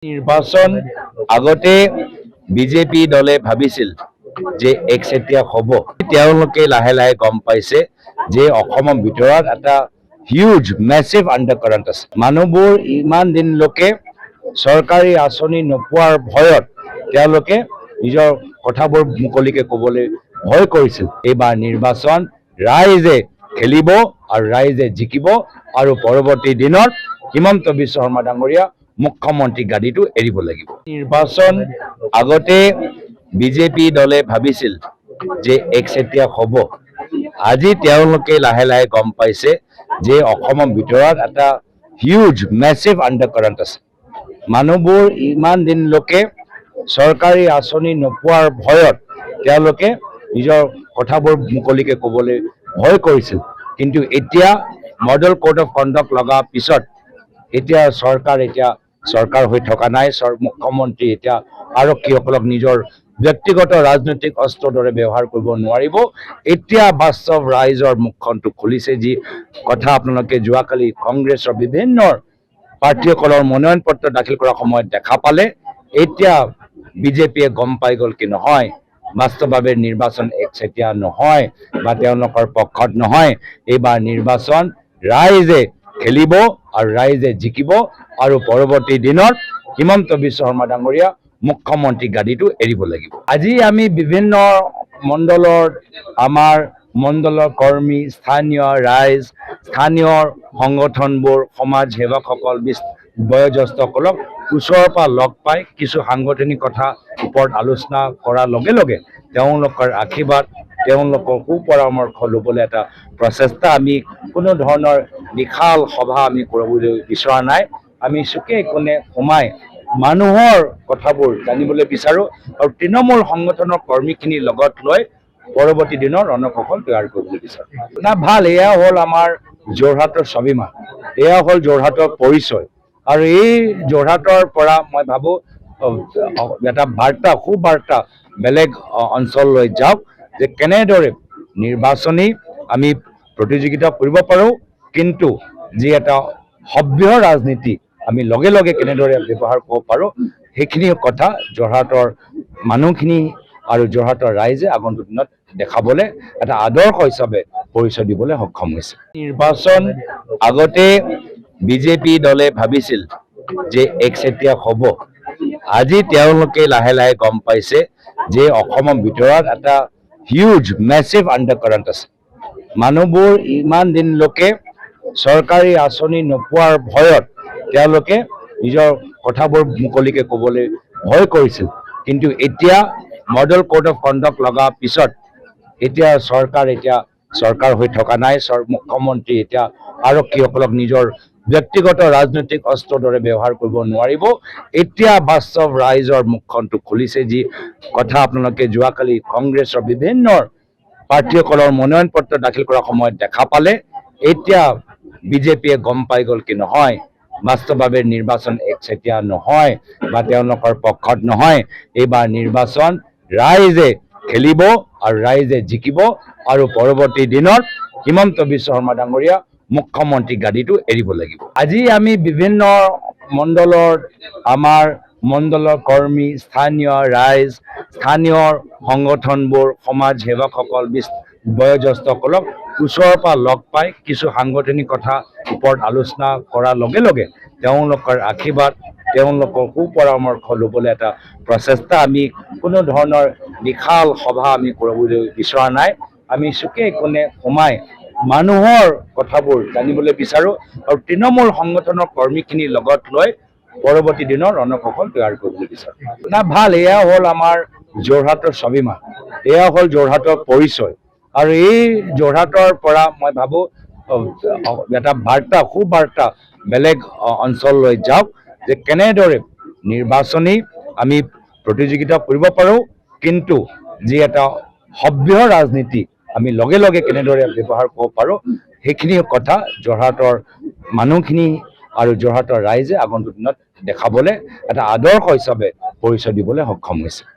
নিৰ্বাচন আগতে বিজেপি দলে ভাবিছিল যে একচেটিয়া হ'ব। তেওঁলোকে লাহে লাহে গম পাইছে যে অসমৰ ভিতৰত এটা হিউজ মেচিভ আণ্ডাৰকাৰেণ্ট আছে। মানুহবোৰ ইমান দিনলৈকে চৰকাৰী আঁচনি নোপোৱাৰ ভয়ত তেওঁলোকে নিজৰ কথাবোৰ মুকলিকে ক'বলৈ ভয় কৰিছিল। এইবাৰ নিৰ্বাচন ৰাইজে খেলিব আৰু ৰাইজে জিকিব আৰু পৰৱৰ্তী দিনত হিমন্ত বিশ্ব শৰ্মা ডাঙৰীয়া মুখ্যমন্ত্ৰী গাদীটো এৰিব লাগিব। নিৰ্বাচন আগতে বিজেপি দলে ভাবিছিল যে একচেটিয়া হ'ব। আজি তেওঁলোকে লাহে লাহে গম পাইছে যে অসমৰ ভিতৰত এটা হিউজ মেচিভ আণ্ডাৰকাৰেণ্ট আছে। মানুহবোৰ ইমান দিনলৈকে চৰকাৰী আঁচনি নোপোৱাৰ ভয়ত তেওঁলোকে নিজৰ কথাবোৰ মুকলিকে ক'বলৈ ভয় কৰিছিল। কিন্তু এতিয়া মডেল কোড অফ কণ্ডাক্ট লগাৰ পিছত এতিয়া চৰকাৰ হৈ থকা নাই। মুখ্যমন্ত্ৰী এতিয়া আৰক্ষীসকলক নিজৰ ব্যক্তিগত ৰাজনৈতিক অস্ত্ৰৰ দৰে ব্যৱহাৰ কৰিব নোৱাৰিব। এতিয়া বাস্তৱ ৰাইজৰ মুখখনটো খুলিছে। যি কথা আপোনালোকে যোৱাকালি কংগ্ৰেছৰ বিভিন্ন প্ৰাৰ্থীসকলৰ মনোনয়ন পত্ৰ দাখিল কৰাৰ সময়ত দেখা পালে, এতিয়া বিজেপিয়ে গম পাই গ'ল কি নহয়, বাস্তৱভাৱে নিৰ্বাচন একচেটিয়া নহয় বা তেওঁলোকৰ পক্ষত নহয়। এইবাৰ নিৰ্বাচন ৰাইজে খেলিব আৰু ৰাইজে জিকিব আৰু পৰৱৰ্তী দিনত হিমন্ত বিশ্ব শৰ্মা ডাঙৰীয়া মুখ্যমন্ত্ৰী গাদীটো এৰিব লাগিব। আজি আমি বিভিন্ন মণ্ডলৰ আমাৰ মণ্ডলৰ কৰ্মী, স্থানীয় ৰাইজ, স্থানীয় সংগঠনবোৰ, সমাজ সেৱকসকল, বয়োজ্যেষ্ঠসকলক ওচৰৰ পৰা লগ পাই কিছু সাংগঠনিক কথা ওপৰত আলোচনা কৰাৰ লগে লগে তেওঁলোকৰ আশীৰ্বাদ, তেওঁলোকৰ সুপৰামৰ্শ ল'বলৈ এটা প্ৰচেষ্টা। আমি কোনো ধৰণৰ বিশাল সভা আমি কৰিবলৈ বিচৰা নাই। আমি চুকে কোণে সোমাই মানুহৰ কথাবোৰ জানিবলৈ বিচাৰোঁ আৰু তৃণমূল সংগঠনৰ কৰ্মীখিনিৰ লগত লৈ পৰৱৰ্তী দিনৰ ৰণকৌশল তৈয়াৰ কৰিবলৈ বিচাৰোঁ। না ভাল, এয়া হ'ল আমাৰ যোৰহাটৰ স্বাভিমান, এয়া হ'ল যোৰহাটৰ পৰিচয়। আৰু এই যোৰহাটৰ পৰা মই ভাবোঁ এটা বাৰ্তা, সুবাৰ্তা বেলেগ অঞ্চললৈ যাওক যে কেনেদৰে নিৰ্বাচনী আমি প্ৰতিযোগিতা কৰিব পাৰোঁ, কিন্তু যি এটা সভ্য ৰাজনীতি আমি লগে লগে কেনেদৰে ব্যৱহাৰ কৰিব পাৰোঁ, সেইখিনি কথা যোৰহাটৰ মানুহখিনি আৰু যোৰহাটৰ ৰাইজে আগন্তুক দিনত দেখাবলৈ এটা আদৰ্শ হিচাপে পৰিচয় দিবলৈ সক্ষম হৈছে। নিৰ্বাচন আগতে বিজেপি দলে ভাবিছিল যে একচেটিয়া হ'ব। আজি তেওঁলোকে লাহে লাহে গম পাইছে যে অসমৰ ভিতৰত এটা হিউজ মেচিভ আণ্ডাৰকাৰেণ্ট আছে। মানুহবোৰ ইমান দিনলৈকে চৰকাৰী আঁচনি নোপোৱাৰ ভয়ত তেওঁলোকে নিজৰ কথাবোৰ মুকলিকে ক'বলৈ ভয় কৰিছিল। কিন্তু এতিয়া মডেল কোড অফ কণ্ডাক্ট লগাৰ পিছত এতিয়া চৰকাৰ হৈ থকা নাই। মুখ্যমন্ত্ৰী এতিয়া আৰক্ষীসকলক নিজৰ ব্যক্তিগত ৰাজনৈতিক অস্ত্ৰৰ দৰে ব্যৱহাৰ কৰিব নোৱাৰিব। এতিয়া বাস্তৱ ৰাইজৰ মুখখনটো খুলিছে। যি কথা আপোনালোকে যোৱাকালি কংগ্ৰেছৰ বিভিন্ন প্ৰাৰ্থীসকলৰ মনোনয়ন পত্ৰ দাখিল কৰাৰ সময়ত দেখা পালে, এতিয়া বিজেপিয়ে গম পাই গ'ল কি নহয়, বাস্তৱভাৱে নিৰ্বাচন একচেটিয়া নহয় বা তেওঁলোকৰ পক্ষত নহয়। এইবাৰ নিৰ্বাচন ৰাইজে খেলিব আৰু ৰাইজে জিকিব আৰু পৰৱৰ্তী দিনত হিমন্ত বিশ্ব শৰ্মা ডাঙৰীয়া মুখ্যমন্ত্ৰী গাদীটো এৰিব লাগিব। আজি আমি বিভিন্ন মণ্ডলৰ আমাৰ মণ্ডলৰ কৰ্মী, স্থানীয় ৰাইজ, স্থানীয় সংগঠনবোৰ, সমাজ সেৱকসকল, বয়োজ্যেষ্ঠসকলক ওচৰৰ পৰা লগ পাই কিছু সাংগঠনিক কথা ওপৰত আলোচনা কৰাৰ লগে লগে তেওঁলোকৰ আশীৰ্বাদ, তেওঁলোকৰ সুপৰামৰ্শ ল'বলৈ এটা প্ৰচেষ্টা। আমি কোনো ধৰণৰ বিশাল সভা আমি কৰিবলৈ বিচৰা নাই। আমি চুকে কোণে সোমাই মানুহৰ কথাবোৰ জানিবলৈ বিচাৰোঁ আৰু তৃণমূল সংগঠনৰ কৰ্মীখিনিৰ লগত লৈ পৰৱৰ্তী দিনৰ ৰণকৌশল তৈয়াৰ কৰিবলৈ বিচাৰোঁ। না ভাল, এয়া হ'ল আমাৰ যোৰহাটৰ স্বাভিমান, এয়া হ'ল যোৰহাটৰ পৰিচয়। আৰু এই যোৰহাটৰ পৰা মই ভাবোঁ এটা বাৰ্তা, সুবাৰ্তা বেলেগ অঞ্চললৈ যাওক যে কেনেদৰে নিৰ্বাচনী আমি প্ৰতিযোগিতা কৰিব পাৰোঁ, কিন্তু যি এটা সভ্য ৰাজনীতি আমি লগে লগে কেনেদৰে ব্যৱহাৰ কৰিব পাৰোঁ, সেইখিনি কথা যোৰহাটৰ মানুহখিনি আৰু যোৰহাটৰ ৰাইজে আগন্তুক দিনত দেখাবলৈ এটা আদৰ্শ হিচাপে পৰিচয় দিবলৈ সক্ষম হৈছে।